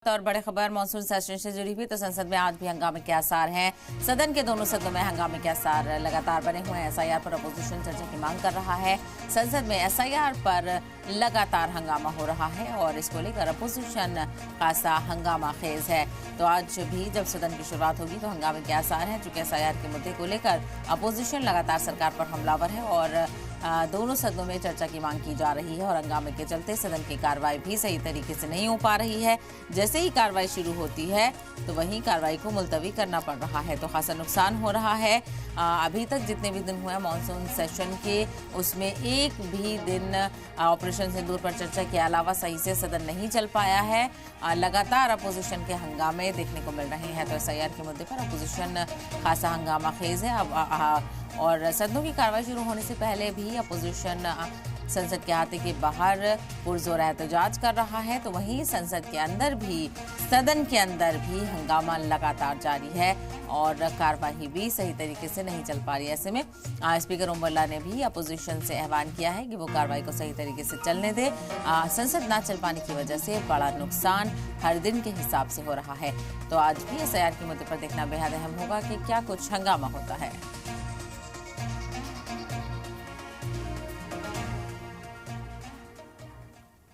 और बड़े खबर मानसून सेशन से जुड़ी हुई तो संसद में आज भी हंगामे के आसार हैं। सदन के दोनों सदनों में हंगामे के आसार लगातार बने हुए हैं। एसआईआर पर अपोजिशन चर्चा की मांग कर रहा है। संसद में एसआईआर पर लगातार हंगामा हो रहा है और इसको लेकर अपोजिशन खासा हंगामा खेज है। तो आज भी जब सदन की शुरुआत होगी तो हंगामे के आसार हैं, चूंकि एसआईआर के मुद्दे को लेकर अपोजिशन लगातार सरकार पर हमलावर है और दोनों सदनों में चर्चा की मांग की जा रही है और हंगामे के चलते सदन की कार्रवाई भी सही तरीके से नहीं हो पा रही है। जैसे ही कार्रवाई शुरू होती है तो वहीं कार्रवाई को मुलतवी करना पड़ रहा है, तो खासा नुकसान हो रहा है। अभी तक जितने भी दिन हुए मानसून सेशन के, उसमें एक भी दिन ऑपरेशन सिंदूर पर चर्चा के अलावा सही से सदन नहीं चल पाया है। लगातार अपोजिशन के हंगामे देखने को मिल रहे हैं। तो एसआईआर के मुद्दे पर अपोजिशन खासा हंगामा खेज है और सदनों की कार्रवाई शुरू होने से पहले भी अपोजिशन संसद के अहाते के बाहर पुरजोर एहतजाज कर रहा है। तो वहीं संसद के अंदर भी, सदन के अंदर भी हंगामा लगातार जारी है और कार्रवाई भी सही तरीके से नहीं चल पा रही है। ऐसे में स्पीकर ओम बिरला ने भी अपोजिशन से आह्वान किया है कि वो कार्रवाई को सही तरीके से चलने दे। संसद ना चल पाने की वजह से बड़ा नुकसान हर दिन के हिसाब से हो रहा है। तो आज भी एसआईआर के मुद्दे पर देखना बेहद अहम होगा कि क्या कुछ हंगामा होता है।